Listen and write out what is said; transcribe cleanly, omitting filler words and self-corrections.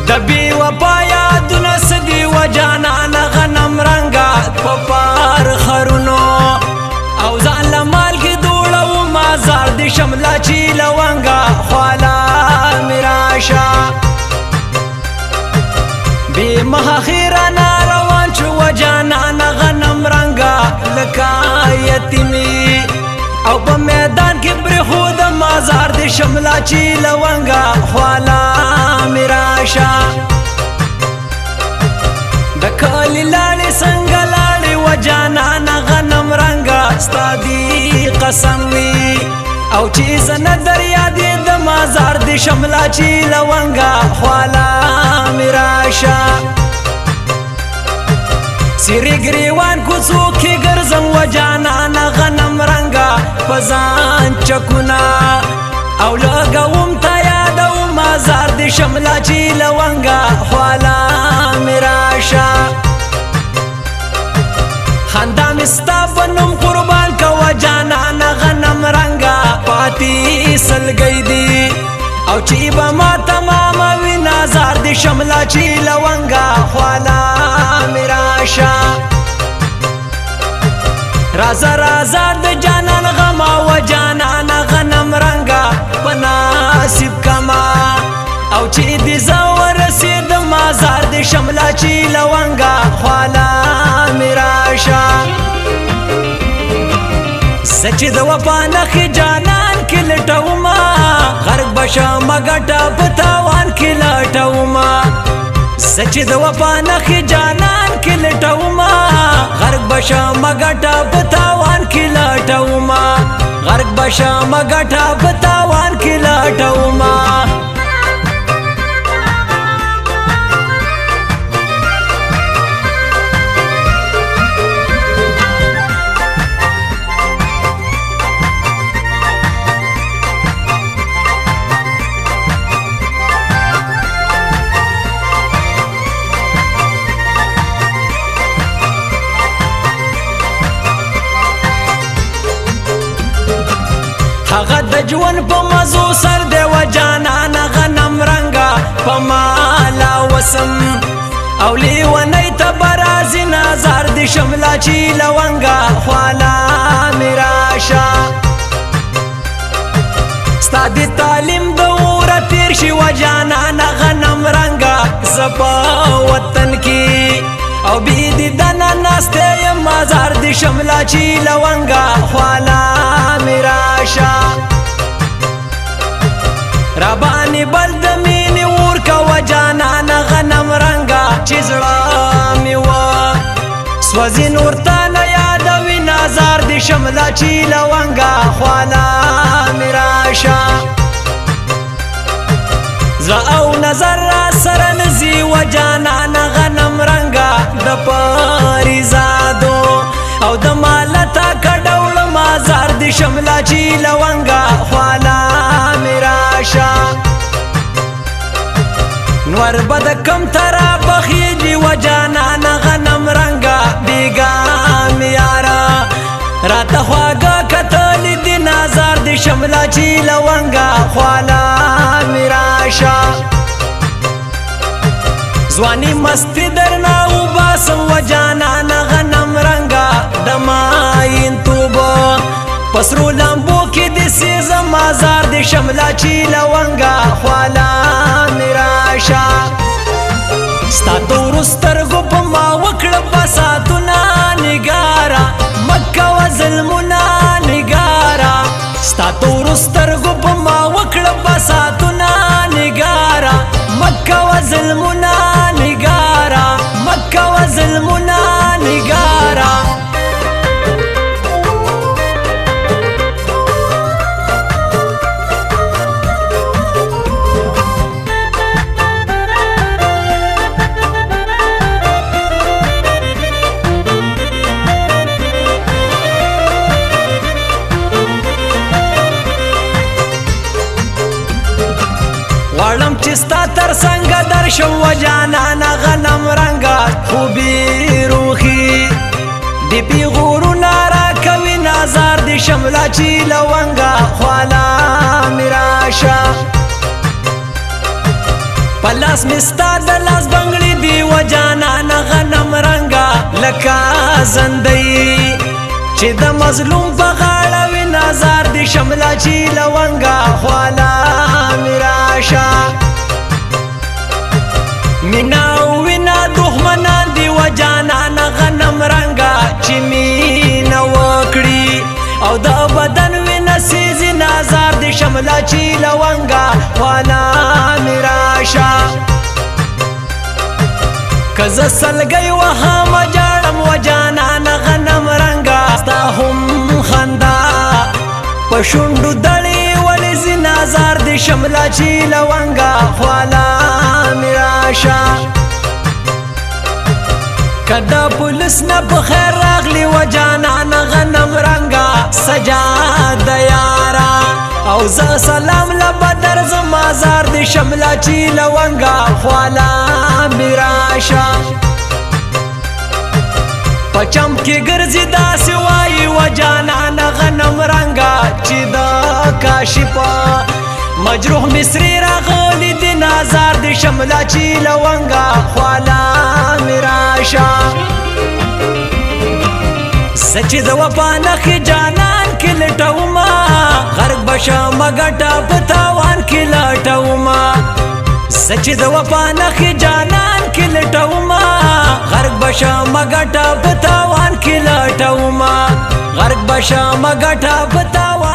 دبی وفا یادونه سدي و جانان غنم رنگا پپار خرونو او ځان له مالګې دوړو مازار د شمله چې لونګا خوالا میراشه بی مخیرانه روان شو و جانان غنم رنگا لکه یتیمي او په میدان کې پرېښود مازار د شمله چې لونګا خوالا میراشه د کالي لاړې څنګه لاړې و جانان غنم رنګا ستا دي قسم وي او چې زه نه در یادې د مازار د شمله چې لونګا خوالا میراشه سیری گریوان کوڅو کې ګرځم و جانان غنم رنګا په ځان چکونه او لګوم تا یادو مازار د شمله چې لونګا خوالا میراشه خندا مې ستا په نوم قربان کوه جانان غنم رنګا پاتې سلګۍ دي او چې به ما تماموي نازار د شمله چې لونګا خوالا میراشه رازا رازا د جانان غما و جانان غنم رنگا پناسب کما او چې دی زور رسید مازار د شمله چې لونګا خوالا میراشه سچ د وفا نخي جانان کې لټوما غرق بشم غټه پتاوان کې لټوما سچ د وفا نخي جانان کې لټوما غرق بشم غټه پتاوان کې لټوما غرق بشم غټه پتاوان کې لټوما هغه د ژوند په مزو سر دی و جانان غنم رنګا په مالا وسم او لیونی ته برازي نازار د شمله چې لونګا خوالا میراشه ستا د تعلیم د اوره تیر شي و جانان غنم رنګا زپا وطن کې او بی دی دنا ناسته یم مازار د شمله چې لونګا خوالا میراشه ربانی بل د مینې ورکه و جانان غنم رنګا چې زړه مې و سوځي نور ته نه یادوي نازار د شمله چې لونګا خوالا میراشه زړه او نظر را سره نځي و جانان غنم رنګا د پریزادو او د مالتا کډول مازار د شمله چې لونګا خوالا میراشه نور بد کم ترا بخیجی و جانان غنم رنگا بیگا میارا رات خواگا کتل دی نازار دی شمله چی لونگا خوالا میراشه زوانی مستی درنا و باسم و جانان غنم رنگا دماین توبو پسرو لمبو کی دی سیزم مازار دی شمله چی لونگا خوالا میراشه ستا تورو سترګو په ما وکړه بساتونه نګاره مکه و ظلمونه نګاره ستا تورو سترګو په ما وکړه بساتونه نګاره مکه و ظلمونه نګاره مکه و ظلمونه نګاره چې ستا تر څنګه درشم و جانانه غنم رنګه خوبې روخي د پیغورونه راکوي نازار د شمله چې لونګه خواله مې راشه په لاس مې ستا د لاس بنګړي دي و جانانه غنم رنګه لکه زندۍ چې د مظلوم په غاړه وي نازار د شمله چې لونګه خواله مې راشه مینا او وینا دښمنان دي و جانانه غنم رنګه چې مینه وکړي او د بدن وینه سیزي نازار د شمله چې لونګه خواله مې راشه که زه سلګۍ وهم جاړم و جانانه غنم رنګه ستا هم خندا په شونډو دړې ولې ځي نازار د شمله چې لونګه خواله مې راشه که د پولیس نه په خیر راغلی و جانانه غنم رنګه سجاده یاره او زه سلام له بدر زما زار د شمله چې لونګه خواله مې راشه په چم کې ګرځي داسې وایي و جانانه غنم رنګه چې د کاشفه مجروح مصري راغلی د نازار د شمله چې لونګه خواله مې راشه زه چې د وفا نښې جانان کې لټومه غرق به شمه ګټه په تاوان کې لټومه زه چې د وفا نښې جانان کې لټومه غرق به شمه ګټه په تاوان کې لټومه غرق به شمه ګټه په تاوان